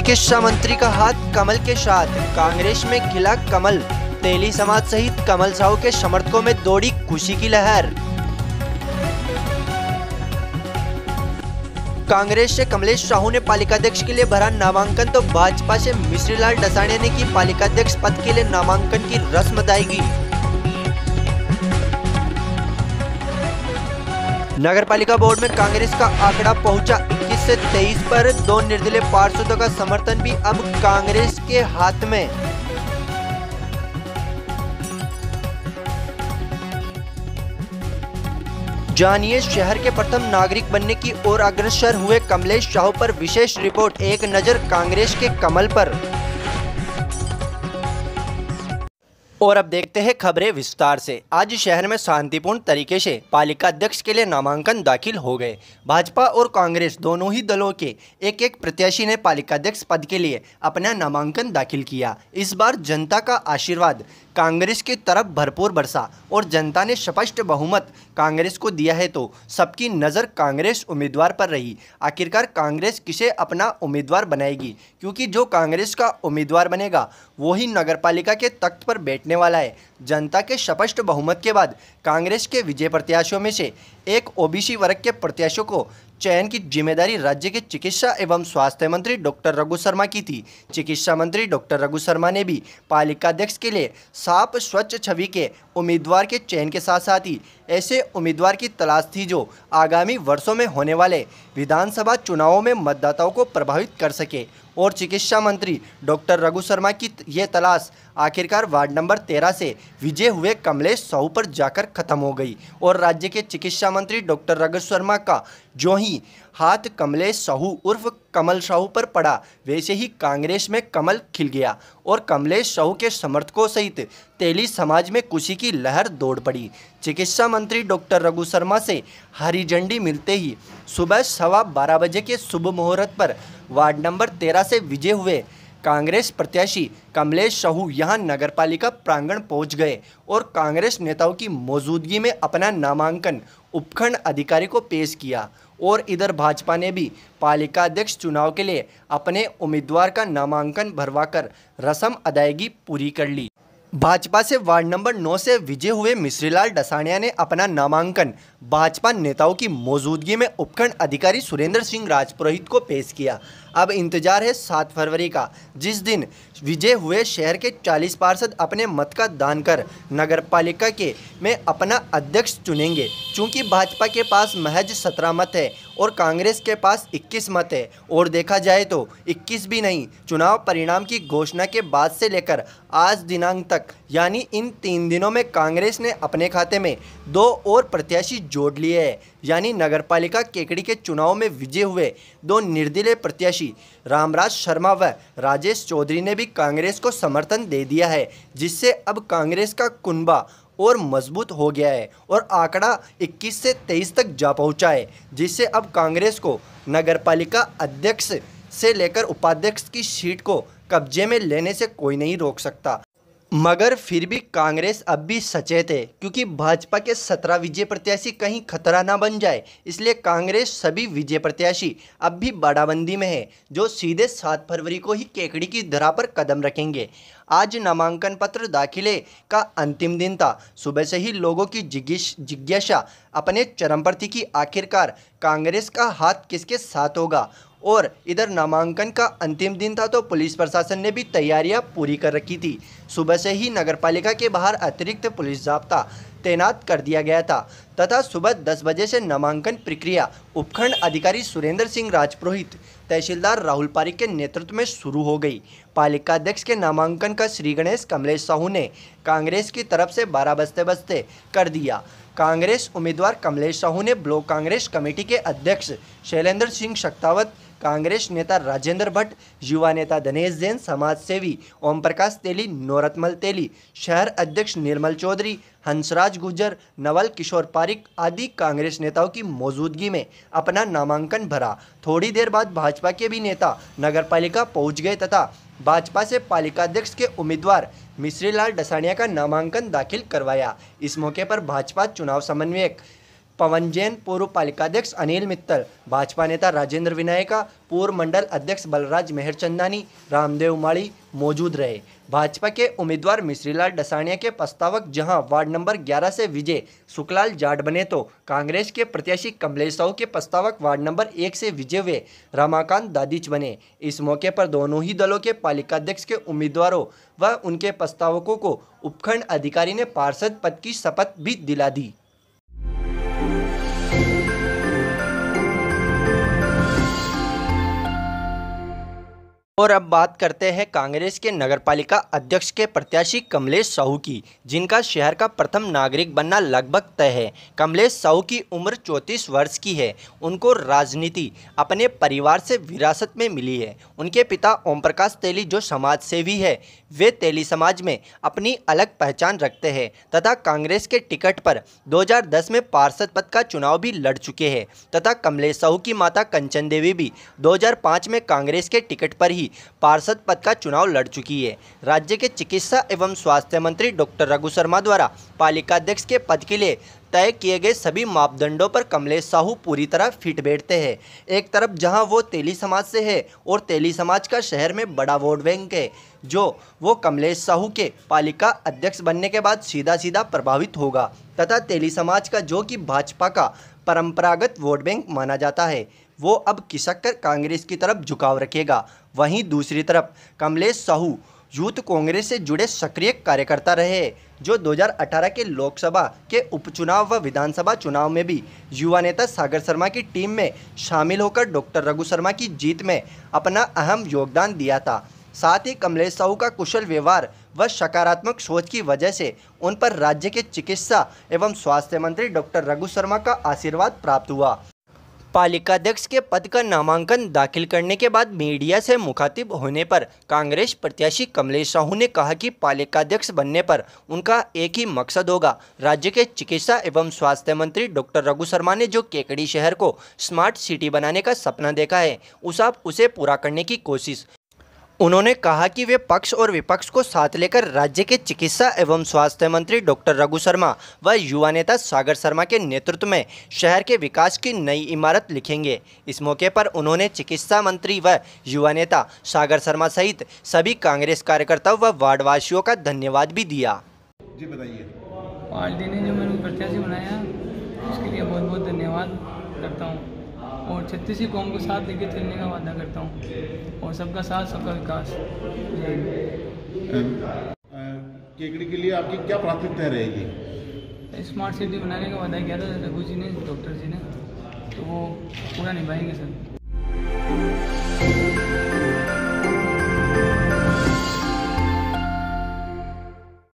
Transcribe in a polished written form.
चिकित्सा मंत्री का हाथ कमल के साथ, कांग्रेस में खिला कमल। तेली समाज सहित कमल साहू के समर्थकों में दौड़ी खुशी की लहर। कांग्रेस से कमलेश साहू ने पालिकाध्यक्ष के लिए भरा नामांकन, तो भाजपा से मिश्रीलाल डसानिया ने की पालिकाध्यक्ष पद के लिए नामांकन की रस्म अदायगी। नगरपालिका बोर्ड में कांग्रेस का आंकड़ा पहुंचा 21 से 23 पर। 2 निर्दलीय पार्षदों का समर्थन भी अब कांग्रेस के हाथ में। जानिए शहर के प्रथम नागरिक बनने की ओर अग्रसर हुए कमलेश साहू पर विशेष रिपोर्ट। एक नजर कांग्रेस के कमल पर। और अब देखते हैं खबरें विस्तार से। आज शहर में शांतिपूर्ण तरीके से पालिका अध्यक्ष के लिए नामांकन दाखिल हो गए। भाजपा और कांग्रेस दोनों ही दलों के एक एक प्रत्याशी ने पालिका अध्यक्ष पद के लिए अपना नामांकन दाखिल किया। इस बार जनता का आशीर्वाद कांग्रेस की तरफ भरपूर बरसा और जनता ने स्पष्ट बहुमत कांग्रेस को दिया है, तो सबकी नज़र कांग्रेस उम्मीदवार पर रही। आखिरकार कांग्रेस किसे अपना उम्मीदवार बनाएगी, क्योंकि जो कांग्रेस का उम्मीदवार बनेगा वही नगरपालिका के तख्त पर बैठने वाला है। जनता के स्पष्ट बहुमत के बाद कांग्रेस के विजय प्रत्याशियों में से एक ओबीसी वर्ग के प्रत्याशियों को चयन की जिम्मेदारी राज्य के चिकित्सा एवं स्वास्थ्य मंत्री डॉक्टर रघु शर्मा की थी। चिकित्सा मंत्री डॉक्टर रघु शर्मा ने भी पालिका अध्यक्ष के लिए साफ स्वच्छ छवि के उम्मीदवार के चयन के साथ साथ ही ऐसे उम्मीदवार की तलाश थी जो आगामी वर्षों में होने वाले विधानसभा चुनावों में मतदाताओं को प्रभावित कर सके। और चिकित्सा मंत्री डॉक्टर रघु शर्मा की ये तलाश आखिरकार वार्ड नंबर 13 से विजय हुए कमलेश साहू पर जाकर खत्म हो गई। और राज्य के चिकित्सा मंत्री डॉक्टर रघु शर्मा का जो ही हाथ कमलेश साहू उर्फ कमल साहू पर पड़ा, वैसे ही कांग्रेस में कमल खिल गया और कमलेश साहू के समर्थकों सहित तेली समाज में खुशी की लहर दौड़ पड़ी। चिकित्सा मंत्री डॉक्टर रघु शर्मा से हरी झंडी मिलते ही सुबह 12:15 बजे के शुभ मुहूर्त पर वार्ड नंबर 13 से विजय हुए कांग्रेस प्रत्याशी कमलेश साहू यहां नगरपालिका प्रांगण पहुंच गए और कांग्रेस नेताओं की मौजूदगी में अपना नामांकन उपखंड अधिकारी को पेश किया। और इधर भाजपा ने भी पालिका अध्यक्ष चुनाव के लिए अपने उम्मीदवार का नामांकन भरवाकर रस्म अदायगी पूरी कर ली। भाजपा से वार्ड नंबर 9 से विजय हुए मिश्रीलाल डसानिया ने अपना नामांकन भाजपा नेताओं की मौजूदगी में उपखंड अधिकारी सुरेंद्र सिंह राजपुरोहित को पेश किया। अब इंतजार है 7 फरवरी का, जिस दिन विजय हुए शहर के 40 पार्षद अपने मत का दान कर नगरपालिका के में अपना अध्यक्ष चुनेंगे। चूंकि भाजपा के पास महज 17 मत है और कांग्रेस के पास 21 मत है, और देखा जाए तो 21 भी नहीं, चुनाव परिणाम की घोषणा के बाद से लेकर आज दिनांक तक यानी इन 3 दिनों में कांग्रेस ने अपने खाते में 2 और प्रत्याशी जोड़ लिए हैं। यानी नगरपालिका केकड़ी के चुनाव में विजय हुए 2 निर्दलीय प्रत्याशी रामराज शर्मा व राजेश चौधरी ने भी कांग्रेस को समर्थन दे दिया है, जिससे अब कांग्रेस का कुनबा और मजबूत हो गया है और आंकड़ा 21 से 23 तक जा पहुंचा है, जिससे अब कांग्रेस को नगरपालिका अध्यक्ष से लेकर उपाध्यक्ष की सीट को कब्जे में लेने से कोई नहीं रोक सकता। मगर फिर भी कांग्रेस अब भी सचेत है, क्योंकि भाजपा के 17 विजय प्रत्याशी कहीं खतरा ना बन जाए, इसलिए कांग्रेस सभी विजय प्रत्याशी अब भी बाड़ाबंदी में है, जो सीधे 7 फरवरी को ही केकड़ी की धरा पर कदम रखेंगे। आज नामांकन पत्र दाखिले का अंतिम दिन था। सुबह से ही लोगों की जिज्ञासा अपने चरम पर थी कि आखिरकार कांग्रेस का हाथ किसके साथ होगा। और इधर नामांकन का अंतिम दिन था तो पुलिस प्रशासन ने भी तैयारियां पूरी कर रखी थी। सुबह से ही नगरपालिका के बाहर अतिरिक्त पुलिस जाब्ता तैनात कर दिया गया था तथा सुबह 10 बजे से नामांकन प्रक्रिया उपखंड अधिकारी सुरेंद्र सिंह राजपुरोहित, तहसीलदार राहुल पारिक के नेतृत्व में शुरू हो गई। पालिका अध्यक्ष के नामांकन का श्री गणेश कमलेश साहू ने कांग्रेस की तरफ से 12 बजते कर दिया। कांग्रेस उम्मीदवार कमलेश साहू ने ब्लॉक कांग्रेस कमेटी के अध्यक्ष शैलेंद्र सिंह शक्तावत, कांग्रेस नेता राजेंद्र भट्ट, युवा नेता दिनेश जैन, समाज सेवी ओम प्रकाश तेली, नौरतमल तेली, शहर अध्यक्ष निर्मल चौधरी, हंसराज गुर्जर, नवल किशोर पारिक आदि कांग्रेस नेताओं की मौजूदगी में अपना नामांकन भरा। थोड़ी देर बाद भाजपा के भी नेता नगरपालिका पहुंच गए तथा भाजपा से पालिका अध्यक्ष के उम्मीदवार मिश्रीलाल डसानिया का नामांकन दाखिल करवाया। इस मौके पर भाजपा चुनाव समन्वयक पवन जैन, पूर्व पालिकाध्यक्ष अनिल मित्तल, भाजपा नेता राजेंद्र विनायका, पूर्व मंडल अध्यक्ष बलराज मेहरचंदानी, रामदेव माड़ी मौजूद रहे। भाजपा के उम्मीदवार मिश्रीलाल डसानिया के प्रस्तावक जहां वार्ड नंबर 11 से विजय सुखलाल जाट बने, तो कांग्रेस के प्रत्याशी कमलेश साहू के प्रस्तावक वार्ड नंबर 1 से विजय हुए रमाकांत दादिच बने। इस मौके पर दोनों ही दलों के पालिकाध्यक्ष के उम्मीदवारों व उनके प्रस्तावकों को उपखंड अधिकारी ने पार्षद पद की शपथ भी दिला दी। और अब बात करते हैं कांग्रेस के नगरपालिका अध्यक्ष के प्रत्याशी कमलेश साहू की, जिनका शहर का प्रथम नागरिक बनना लगभग तय है। कमलेश साहू की उम्र 34 वर्ष की है। उनको राजनीति अपने परिवार से विरासत में मिली है। उनके पिता ओम प्रकाश तेली जो समाज सेवी है, वे तेली समाज में अपनी अलग पहचान रखते हैं तथा कांग्रेस के टिकट पर 2010 में पार्षद पद का चुनाव भी लड़ चुके हैं तथा कमलेश साहू की माता कंचन देवी भी 2005 में कांग्रेस के टिकट पर ही पार्षद पद का चुनाव लड़ चुकी है। राज्य के चिकित्सा एवं स्वास्थ्य मंत्री डॉक्टर रघु शर्मा द्वारा पालिकाध्यक्ष के पद के लिए तय किए गए सभी मापदंडों पर कमलेश साहू पूरी तरह फिट बैठते हैं। एक तरफ जहां वो तेली समाज से है और तेली समाज का शहर में बड़ा वोट बैंक है, जो वो कमलेश साहू के पालिका अध्यक्ष बनने के बाद सीधा सीधा प्रभावित होगा तथा तेली समाज का जो कि भाजपा का परंपरागत वोट बैंक माना जाता है, वो अब खिसक कर कांग्रेस की तरफ झुकाव रखेगा। वहीं दूसरी तरफ कमलेश साहू यूथ कांग्रेस से जुड़े सक्रिय कार्यकर्ता रहे, जो 2018 के लोकसभा के उपचुनाव व विधानसभा चुनाव में भी युवा नेता सागर शर्मा की टीम में शामिल होकर डॉक्टर रघु शर्मा की जीत में अपना अहम योगदान दिया था। साथ ही कमलेश साहू का कुशल व्यवहार व सकारात्मक सोच की वजह से उन पर राज्य के चिकित्सा एवं स्वास्थ्य मंत्री डॉक्टर रघु शर्मा का आशीर्वाद प्राप्त हुआ। पालिकाध्यक्ष के पद का नामांकन दाखिल करने के बाद मीडिया से मुखातिब होने पर कांग्रेस प्रत्याशी कमलेश साहू ने कहा कि पालिकाध्यक्ष बनने पर उनका एक ही मकसद होगा। राज्य के चिकित्सा एवं स्वास्थ्य मंत्री डॉक्टर रघु शर्मा ने जो केकड़ी शहर को स्मार्ट सिटी बनाने का सपना देखा है, उसे पूरा करने की कोशिश। उन्होंने कहा कि वे पक्ष और विपक्ष को साथ लेकर राज्य के चिकित्सा एवं स्वास्थ्य मंत्री डॉक्टर रघु शर्मा व युवा नेता सागर शर्मा के नेतृत्व में शहर के विकास की नई इमारत लिखेंगे। इस मौके पर उन्होंने चिकित्सा मंत्री व युवा नेता सागर शर्मा सहित सभी कांग्रेस कार्यकर्ताओं व वार्डवासियों का धन्यवाद भी दिया। जी बताइए। पार्टी ने जो मैंने प्रत्याशी बनाया उसके लिए बहुत बहुत धन्यवाद करता हूँ और छत्तीसी कौम को साथ लेकर चलने का वादा करता हूँ और सबका साथ सबका विकास। केकड़ी के लिए आपकी क्या प्राथमिकता रहेगी? स्मार्ट सिटी बनाने का वादा किया था रघु जी ने, डॉक्टर जी ने, तो वो पूरा निभाएंगे सर।